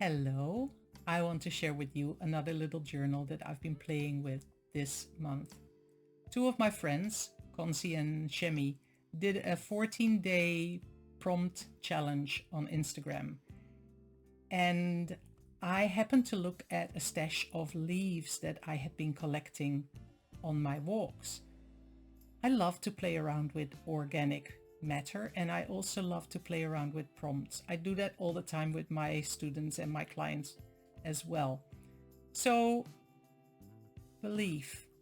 Hello, I want to share with you another little journal that I've been playing with this month. Two of my friends, Konsi and Shemi, did a 14-day prompt challenge on Instagram. And I happened to look at a stash of leaves that I had been collecting on my walks. I love to play around with organic matter, and I also love to play around with prompts. I do that all the time with my students and my clients as well. So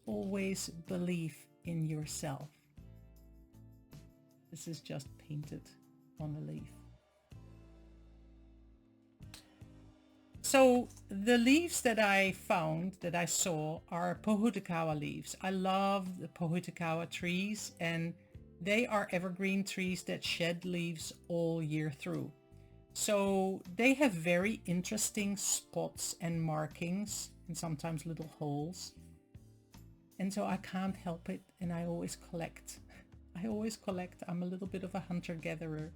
always believe in yourself. This is just painted on a leaf. So the leaves that I found, that I saw, are Pōhutukawa leaves. I love the Pōhutukawa trees, and they are evergreen trees that shed leaves all year through. So they have very interesting spots and markings and sometimes little holes. And so I can't help it, and I always collect. I'm a little bit of a hunter-gatherer.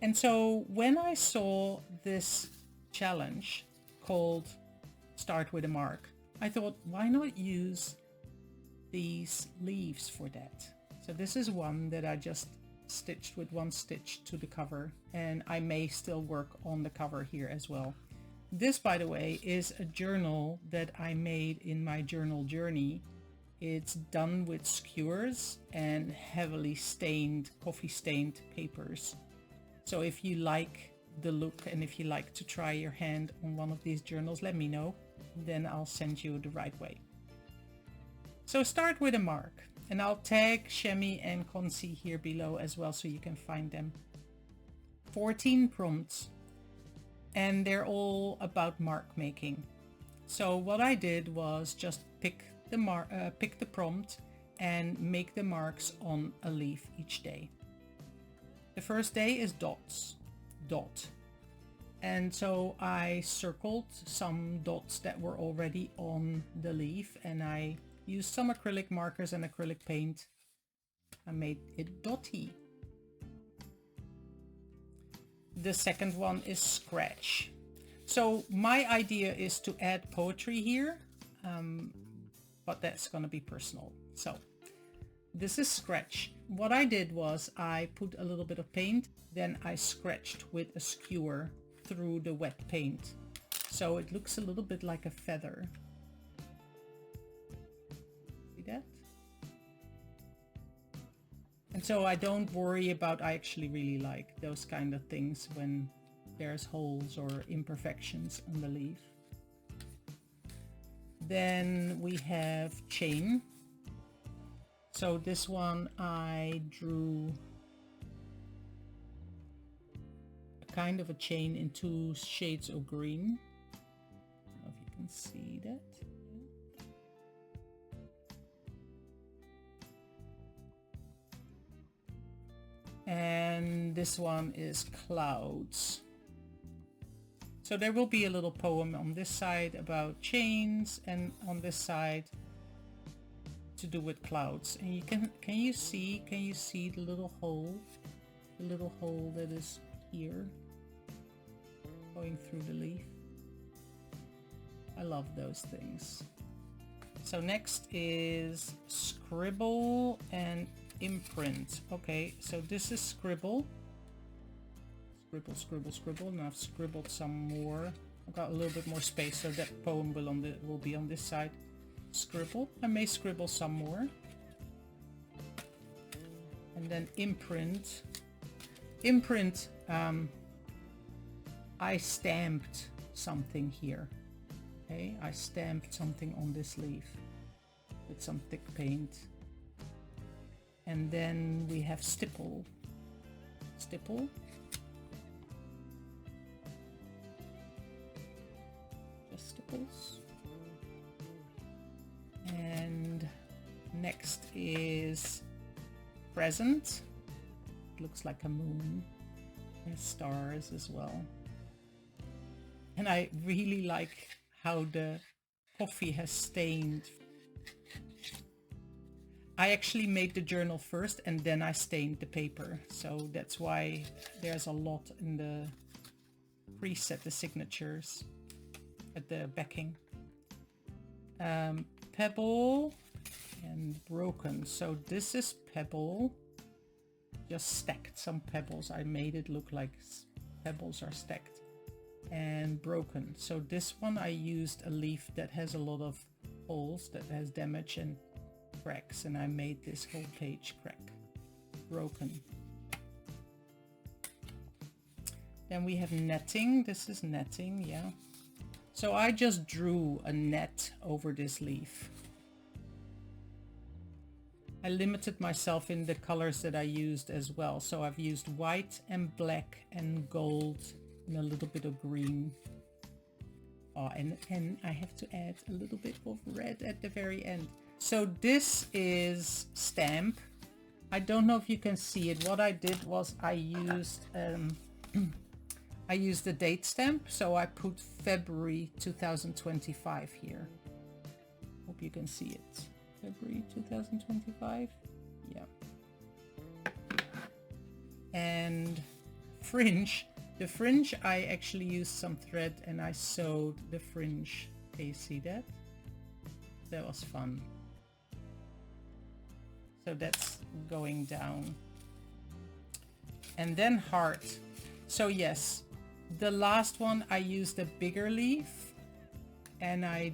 And so when I saw this challenge called Start with a Mark, I thought, why not use these leaves for that? So this is one that I just stitched with one stitch to the cover, and I may still work on the cover here as well. This, by the way, is a journal that I made in my journal journey. It's done with skewers and heavily stained, coffee stained papers. So if you like the look and if you like to try your hand on one of these journals, let me know, then I'll send you the right way. So start with a mark, and I'll tag Shemi and Konsi here below as well so you can find them. 14 prompts, and they're all about mark making. So what I did was just pick the prompt and make the marks on a leaf each day. The first day is dots. Dot. And so I circled some dots that were already on the leaf, and I used some acrylic markers and acrylic paint. I made it dotty. The second one is scratch. So my idea is to add poetry here, but that's going to be personal. So this is scratch. What I did was I put a little bit of paint, then I scratched with a skewer through the wet paint. So it looks a little bit like a feather. See that? And so I don't worry about, I actually really like those kind of things when there's holes or imperfections on the leaf. Then we have chain. So this one I drew a kind of a chain in 2 shades of green. I don't know if you can see that. And this one is clouds. So there will be a little poem on this side about chains, and on this side to do with clouds. And you can you see the little hole? The little hole that is here going through the leaf. I love those things. So next is scribble and imprint. Okay, so this is scribble. Scribble. Now I've scribbled some more. I've got a little bit more space, so that poem will be on this side. Scribble. I may scribble some more. And then imprint. Imprint, I stamped something here. Okay, I stamped something on this leaf with some thick paint. And then we have stipple. Stipple. Just stipples. And next is present. It looks like a moon. There's stars as well. And I really like how the coffee has stained. I actually made the journal first and then I stained the paper. So that's why there's a lot in the preset the signatures at the backing. Pebble and broken. So this is pebble, just stacked some pebbles. I made it look like pebbles are stacked. And broken. So this one I used a leaf that has a lot of holes, that has damage and cracks, and I made this whole page crack. Broken. Then we have netting. This is netting, yeah. So I just drew a net over this leaf. I limited myself in the colors that I used as well. So I've used white and black and gold and a little bit of green. Oh, and I have to add a little bit of red at the very end. So this is stamp. I don't know if you can see it. What I did was I used I used the date stamp, so I put February 2025 here. Hope you can see it. February 2025. Yeah. And fringe. The fringe, I actually used some thread and I sewed the fringe. Can you see that? That was fun. So that's going down. And then heart. So yes, the last one I used a bigger leaf and I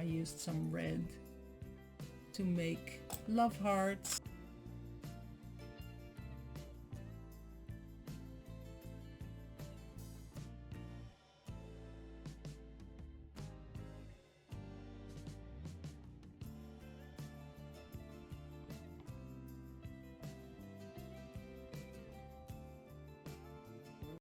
used some red to make love hearts.